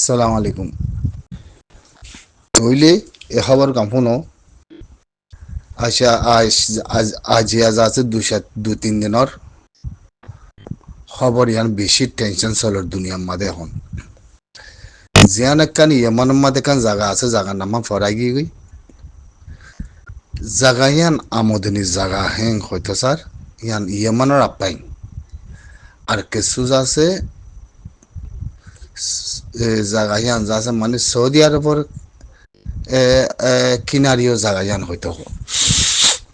সালাম আলাইকুম। হইলে এ খবর কাম্পনো আচ্ছা আজি আছে দুই তিন দিনের খবর ইয়ান বেশি টেনশন চলর দুনিয়ার মাঝে এখন জিয়ান একখান ইয়েমানের মাঝে কান জায়গা আছে জায়গার নাম ফরাই গই জায়গা ইয়ান আমদনি জায়গা হেং হয়তো স্যার ইয়ান ইয়েমানের আপ্যাইন আর কিছু আছে জায়গা ইয়ান যা আছে মানে সৌদি আরবের কিনারিও জায়গা ইয়ান হয়তো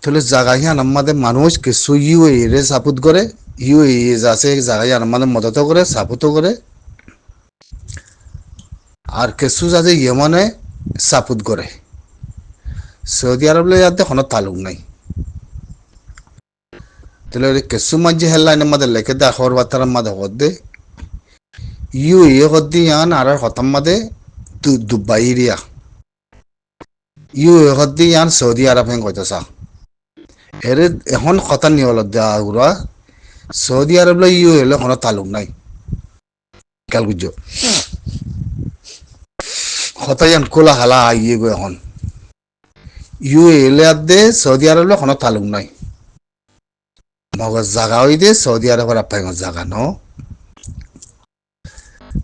তাহলে জায়গা ইয়ান আমাদের মানুষ কিছু ইউএ রে সাপোর্ট করে ইউএ আছে জায়গা ইয়ান আমাদের মদত করে সাপোর্টও করে আর কিছু যাতে ইয়েমানে সাপোর্ট করে সৌদি আরব যাতে কোনো তালুক নাই তাহলে কিছু মাঝে হেডলাইন আমাদের লেখে দে খবর বার্তার মাঝে হদে ইউএ হদ্দি ইয়ান আর হতাম মাঝে দুবাই এরিয়া ইউএ হদ্দি ইয়ান সৌদি আরব হেন কইতেছা এর এখন কথা নিয়ে হল দেওয়া সৌদি আরব ইউ হলে কোনো তালুক নাই খেয়াল বুঝছো কথা ইয়ান কোলা হালা আইয়ে গো এখন ইউ এলে দে সৌদি আরব কোনো তালুক নাই মগজ জাগা হই দে সৌদি আরবের আপাই জাগা ন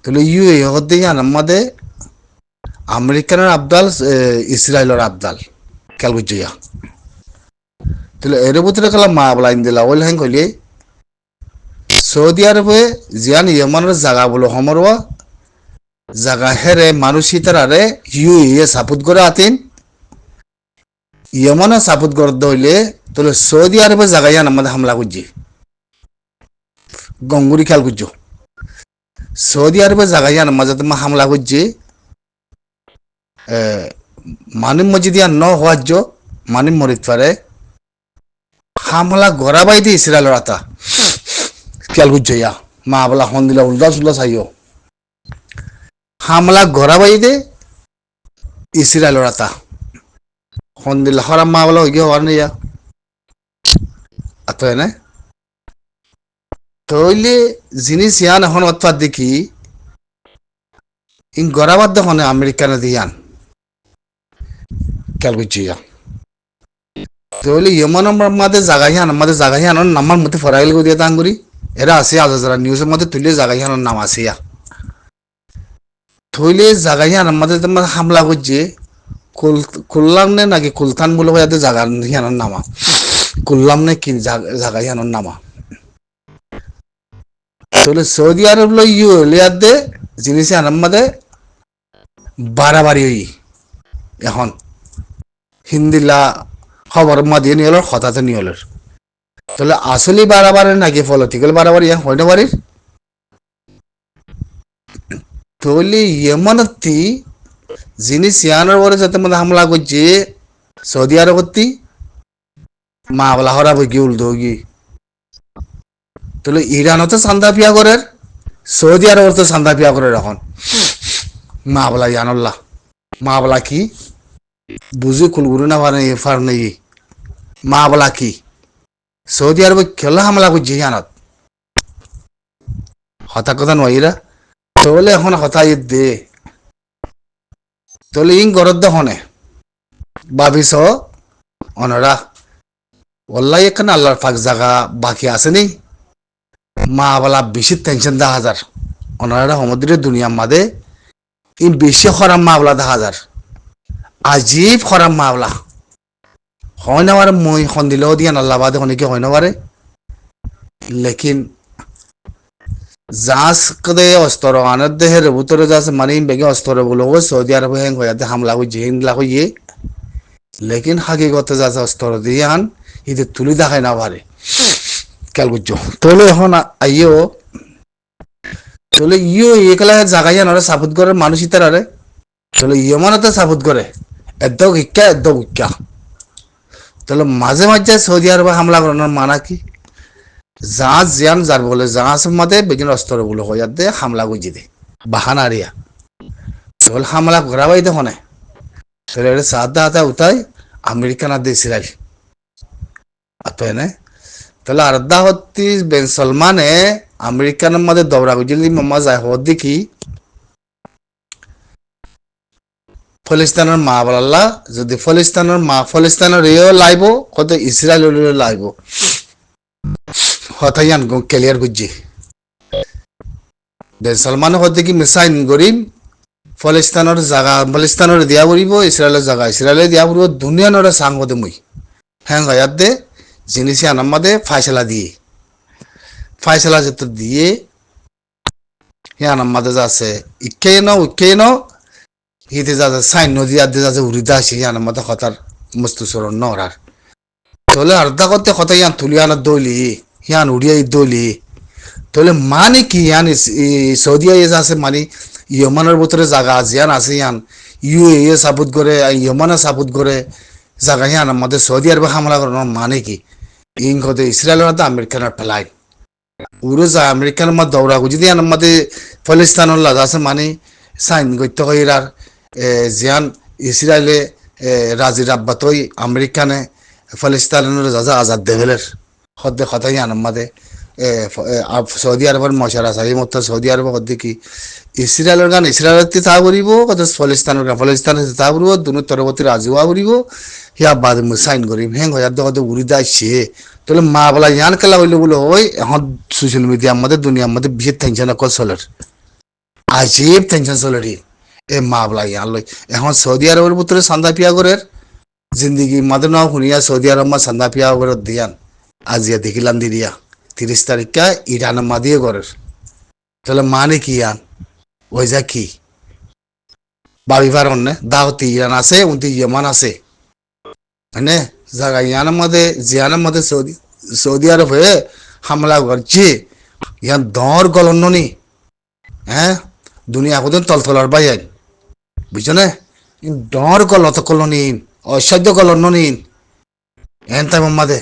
তাহলে ইউ এ হতে ইয়ান আমাদের আমেরিকানের আবদাল ইসরায়েলের আবদাল খেয়াল বুঝছো ইয়া তাহলে এর ভিতরে খেলা মা বলাইন দিলা ওই হ্যাং কইলে সৌদি আরবে জিয়ান ইয়েমানের জায়গা বলো হমরওয়া জায়গা হেরে মানুষ তারারে ইউ ইয়ে সাপোর্ট করে আতিন ইয়েমানে সাপোর্ট করে দইলে তাহলে সৌদি আরবে জায়গা ইয়ান আমাদের হামলা করছে গঙ্গুরি খেয়াল করছো সৌদি আরবে জায়গা ইয়ান আমাদের তোমার হামলা করছে মানিম মসজিদ ইয়ান ন হওয়ার মানিম মরিত পারে হামলা গড়া বাইতে ইসরায়েলের আতা খেয়াল করছো ইয়া মা বলা হন দিলা উল্টা সুল্লা চাইও হামলা গড়া বাইতে ইসরায়েলের আতা হন দিলা হরাম মা বলা হইয়া হওয়ার নেই আত এনে তইলে জিনিস ইয়ান এখন অতপাত দেখি ইন গড়াবাদ দেখনে আমেরিকানে দিয়ান খেয়াল করছো ইয়া তইলে ইয়েমানের মাঝে জাগাইয়ান আমাদের জাগাইয়ানোর নামার মধ্যে ফরাইল দিয়ে তাঙ্গুরি এরা আছে আজ যারা নিউজের মধ্যে তুলে জাগাইয়ানোর নাম আছে ইয়া থইলে জাগাইয়ান আমাদের তোমার হামলা করছে কুল্লাম নে নাকি কুলতান বলে যাতে জাগাইয়ানোর নামা কুল্লাম নে কি জাগাইয়ানোর নামা তাহলে সৌদি আরব লো ইউ লিয়াতে জিনিস আনার মধ্যে বাড়াবাড়ি হই এখন হিন্দিলা খবর মাদিয়ে নিয়ে হলোর হঠাৎ নিয়ে হলোর তাহলে আসলে বাড়াবাড়ি নাকি পলিটিক্যাল বাড়াবাড়ি হয় না বাড়ির তাহলে ইয়েমানতি জিনিস ইয়ানোর পরে যাতে মধ্যে হামলা করছে সৌদি আরবতি মা বলা হরা বই উল্টো গি তাহলে ইরানও তো চান্দা পিয়া করে সৌদি আরব তো চান্দা পিয়া করে এখন মা বলা ইয়ানুল্লাহ মা বলা কি বুঝি কুলগুরু না ফার নেই মা বলা কি সৌদি আরবে খেলা হামলা করছে ইয়ানত হতা কথা নয়রা তাহলে এখন হতা দে তাহলে ইং গরদ দহনে ভাবিস অনরা ওল্লাই এখানে আল্লাহর পাক জায়গা বাকি আছে নি মা বলা বেশি টেনশন 10,000 অনরা সমুদ্রের দুনিয়ার মাঝে ইন বেশি খরাম মা বলা 10,000 আজীব খরাম মা বলা হয় না পারে মই সন্দিলেও দিয়া আল্লাহ বাদে অনেকে হয় না পারে লেকিন জাস কদে অস্তর আনার দেহের ভিতরে যাস মানে বেগে অস্তর বলো সৌদি আরব হেং হয়ে হামলা হইছে হিংলা হইয়ে লেকিন হাকিগত যাস অস্তর দিয়ে আন ইদের তুলি দেখায় না পারে খেয়াল করছো তাহলে এখন আইও তাহলে ইও একলা জাগাইয়া নরে সাপোর্ট করে মানুষ ইতারে তাহলে ইয়মানতে সাপোর্ট করে এদ্দ ভিক্ষা তাহলে মাঝে মাঝে সৌদি আরবে হামলা করানোর মানা কি জাহাজ জিয়ান যার বলে জাহাজ মাঝে বেগিন অস্তর বলে হয়ে দে হামলা গুজি দে বাহানা রিয়া তাহলে হামলা ঘোরাবাই দেখনে তাহলে এটা সাদা হাতে উঠাই আমেরিকান আর ইসরায়েল আতো এনে তাহলে আর্দা হত্তি বেন সলমানে আমেরিকানের মাঝে দৌড়া গুজিলি মামা যায় হত দেখি ফলিস্তানের মা বলাল্লা যদি ফলিস্তানের মা ফলিস্তানের এও লাইব কত ইসরায়েলের লাইব হতাইয়ান ক্লিয়ার করছি সলমান হতে কি মিসাইন গরিম ফলিস্তানের জায়গা ফলিস্তানের দিয়া পড়ব ইসরায়েলের জায়গা ইসরায়েলে দিয়া পড়ব দুনিয়ানোর সাং হতে মুই হ্যাঁ গায়াত দে জিনিস আনার মাদে ফাইসলা দিয়ে ফাইসলা যত দিয়ে হ্যাঁ আনার মাদে যাচ্ছে ইকে ন হিতে যাচ্ছে সাইন নদী আদে যাচ্ছে উড়িদা আসি আনার মাদে হতার মস্তুসরণ নরার তাহলে আর্ধা করতে কথা ইয়ান তুলি আনার দৌলি ইয়ান উড়িয়া দৌলি তাহলে মানে কি ইয়ান সৌদিয়া ইয়ে আছে মানে ইয়মানের ভিতরে জায়গা আছে ইয়ান আছে ইয়ান ইয়ে সাবুত করে ইয়মানে সাবুত করে জায়গা ইয়ান আমাদের সৌদি আরবে হামলা করানোর মানে কি ইং হতে ইসরায়েলের হাতে আমেরিকানের ফেলাই উড়ো যা আমেরিকানের মধ্যে দৌড়া যদি ইয়ান আমাদের ফলিস্তানের লাজ আছে মানে সাইন করতে কইরার জিয়ান ইসরায়েলে রাজি রাব্বাতই আমেরিকানে ফলিস্তানের যাজা আজাদ দেবেলের হদ্দে কথা ইয়ান আমাদের সৌদি আরবের মশারা আছে এই মতো সৌদি আরব হদ্দে কি ইসরায়েলের গান ইসরায়েলের তা করিব কত ফলিস্তানের গান ফলিস্তানের তা করিব দুনো তরবতী রাজুয়া করিব হিয়া বাদ সাইন করিম হ্যাঁ হয়ার কত উড়ি দাইছে তাহলে মা বলা ইয়ান খেলা হইলো বলে ওই এখন সোশ্যাল মিডিয়া আমাদের দুনিয়া আমাদের বিশেষ টেনশন কল চলের আজীব টেনশন চলেরি এ মা বলা ইয়ান লই এখন সৌদি আরবের ভিতরে সান্দা পিয়া করে জিন্দগি মাদের নাও শুনিয়া সৌদি আরব মা সান্দা পিয়া করে দিয়ান আজিয়া দেখিলাম দিদিয়া 30 তারিখা ইরান মাদিয়ে করের তাহলে মানে কি ইয়ান ওই যা কি বাবিবার অন্য দাওতি ইরান আছে উনতি ইয়েমান আছে মানে জায়গা ইয়ানের মধ্যে জিয়ানের মধ্যে সৌদি আরব হয়ে হামলা করছে ইয়ান দর গলন নি হ্যাঁ দুনিয়া কদিন তলতলার বাইন বুঝছো না ডর গলত কলনিন অসাধ্য গলন নিন এন তাই মাদে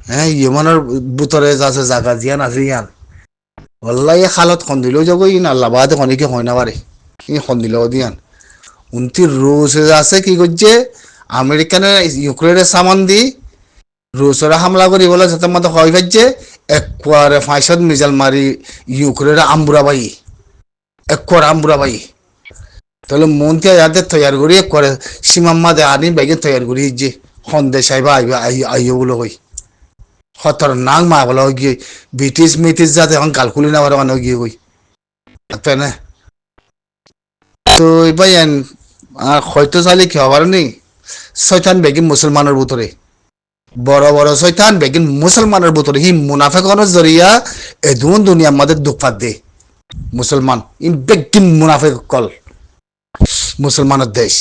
হ্যাঁ ইয়েমানের ভিতরে আছে জায়গা জিয়ান আছে ইয়ান ওল্লাই খালত খন্দিলেও যাব ইন আল্লাহ বাদে অনেকে হয় না পারে ই খন্দিলেও দিয়ান উনতি রুশ আছে কি করছে আমেরিকানে ইউক্রেনের সামান দি রুশরা হামলা করি বলে যাতে মতো হয় পাইছে একবারে 500 মিসাইল মারি ইউক্রেনের আমবুরাবাই একবার আমবুরাবাই তাহলে মনকে ইয়াদের তৈয়ার করি করে সীমাম্মা দে আনি বেগে তৈয়ার করি যে সন্দেশ আইবা আইব বলে কই হতর নাং মা বলা গিয়ে ব্রিটিশ মিটিশ যাতে এখন কালকুলি না মানে গিয়ে কই তাই না তো এবার আর হয়তো চাইলে কি হবার নেই শয়তান বেগিন মুসলমানের ভিতরে বড় বড় শয়তান বেগিন মুসলমানের ভিতরে হি মুনাফেকনের জরিয়া এদুন দুনিয়া আমাদের দুঃখাত দে মুসলমান ইন বেগিন মুনাফেক কল মুসলমানের দেশ